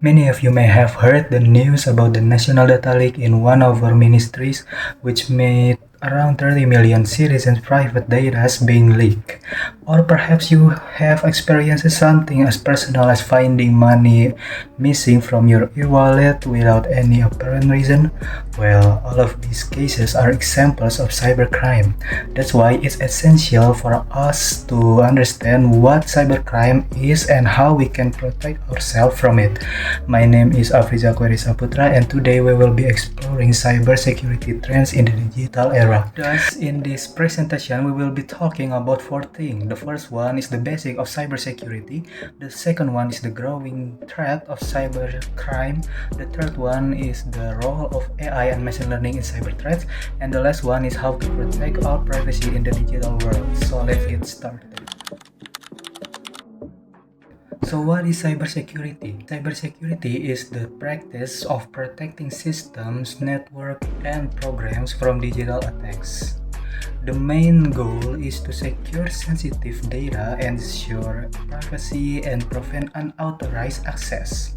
Many of you may have heard the news about the National Data Leak in one of our ministries, which made around 30 million citizens' private data being leaked. Or perhaps you have experienced something as personal as finding money missing from your e-wallet without any apparent reason. Well, all of these cases are examples of cybercrime. That's why it's essential for us to understand what cybercrime is and how we can protect ourselves from it. My name is Afriza Kweri Saputra, and today we will be exploring cybersecurity trends in the digital era. Thus, in this presentation, we will be talking about four things. The first one is the basic of cybersecurity. The second one is the growing threat of cybercrime. The third one is the role of AI and machine learning in cyber threats. And the last one is how to protect our privacy in the digital world. So let's get started. So what is cybersecurity? Cybersecurity is the practice of protecting systems, network, and programs from digital attacks. The main goal is to secure sensitive data, ensure privacy, and prevent unauthorized access.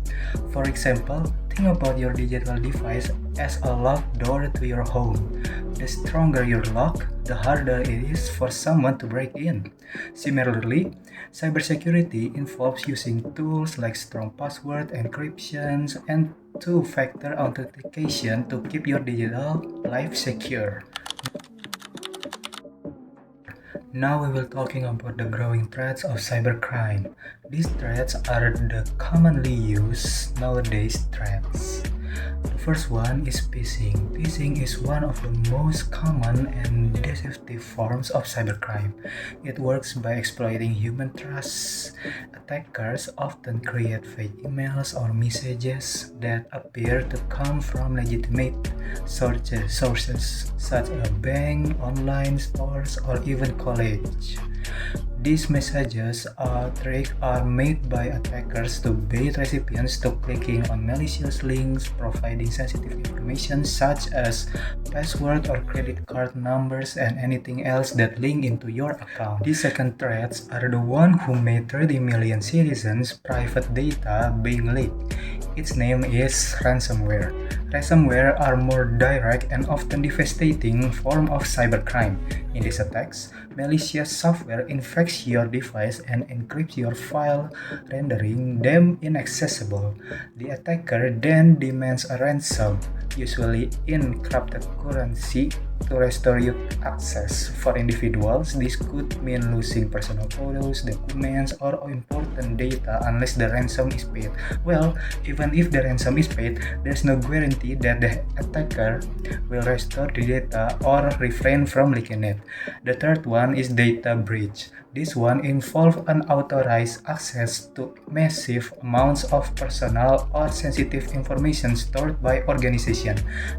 For example, think about your digital device as a locked door to your home. The stronger your lock, the harder it is for someone to break in. Similarly, cybersecurity involves using tools like strong password encryptions and two-factor authentication to keep your digital life secure. Now we will talking about the growing threats of cybercrime. These threats are the commonly used nowadays threats. The first one is phishing. Phishing is one of the most common and deceptive forms of cybercrime. It works by exploiting human trust. Attackers often create fake emails or messages that appear to come from legitimate sources such as bank, online stores, or even college. These messages or tricks are made by attackers to bait recipients to clicking on malicious links, providing sensitive information such as password or credit card numbers and anything else that link into your account. These second threats are the one who made 30 million citizens' private data being leaked. Its name is ransomware. Ransomware are more direct and often devastating form of cybercrime. In these attacks, malicious software infects your device and encrypts your file, rendering them inaccessible. The attacker then demands a ransom, usually in encrypted currency, to restore your access. For individuals, this could mean losing personal photos, documents, or important data unless the ransom is paid. Well, even if the ransom is paid, there's no guarantee that the attacker will restore the data or refrain from leaking it. The third one is data breach. This one involves unauthorized access to massive amounts of personal or sensitive information stored by organization.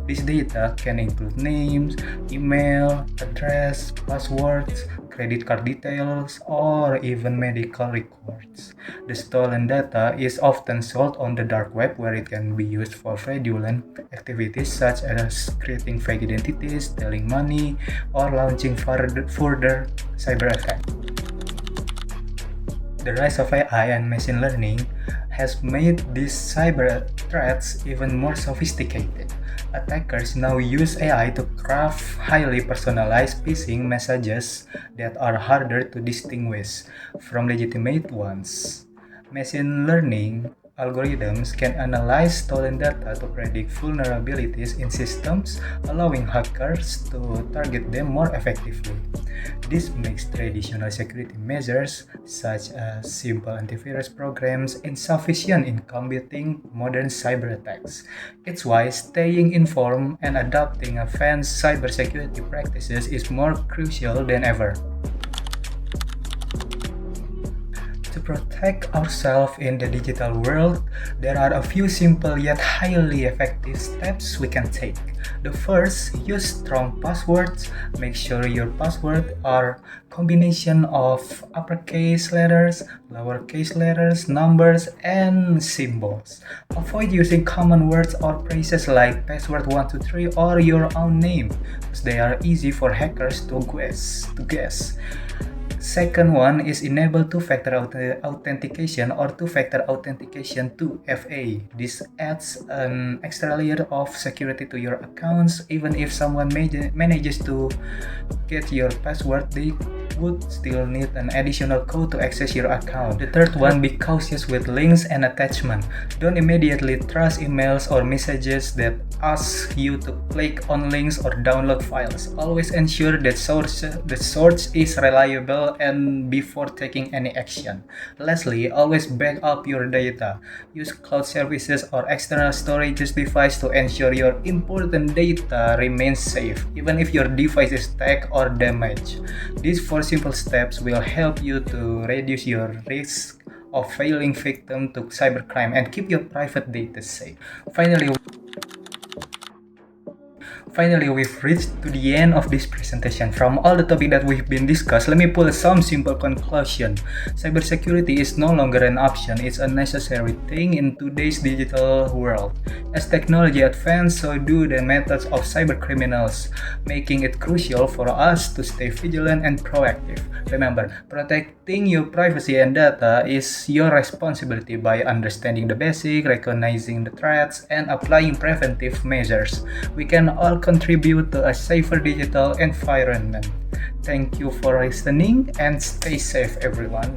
This data can include names, email, address, passwords, credit card details, or even medical records. The stolen data is often sold on the dark web where it can be used for fraudulent activities such as creating fake identities, stealing money, or launching further cyber attacks. The rise of AI and machine learning has made these cyber threats even more sophisticated. Attackers now use AI to craft highly personalized phishing messages that are harder to distinguish from legitimate ones. Machine learning algorithms can analyze stolen data to predict vulnerabilities in systems, allowing hackers to target them more effectively. This makes traditional security measures, such as simple antivirus programs, insufficient in combating modern cyber attacks. It's why staying informed and adopting advanced cybersecurity practices is more crucial than ever. To protect ourselves in the digital world, there are a few simple yet highly effective steps we can take. The first, use strong passwords. Make sure your passwords are combination of uppercase letters, lowercase letters, numbers, and symbols. Avoid using common words or phrases like password123 or your own name, as they are easy for hackers to guess. Second one is enable two-factor authentication or two-factor authentication 2FA. This adds an extra layer of security to your accounts. Even if someone manages to get your password, they would still need an additional code to access your account. The third one, be cautious with links and attachment. Don't immediately trust emails or messages that ask you to click on links or download files. Always ensure that the source is reliable and before taking any action. Lastly, always back up your data. Use cloud services or external storage device to ensure your important data remains safe, even if your device is hacked or damaged. These 4 simple steps will help you to reduce your risk of falling victim to cybercrime and keep your private data safe. Finally, we've reached to the end of this presentation. From all the topic that we've been discussed, let me pull some simple conclusion. Cybersecurity is no longer an option, it's a necessary thing in today's digital world. As technology advances, so do the methods of cybercriminals, making it crucial for us to stay vigilant and proactive. Remember, protecting your privacy and data is your responsibility. By understanding the basics, recognizing the threats, and applying preventive measures, we can all contribute to a safer digital environment. Thank you for listening and stay safe, everyone.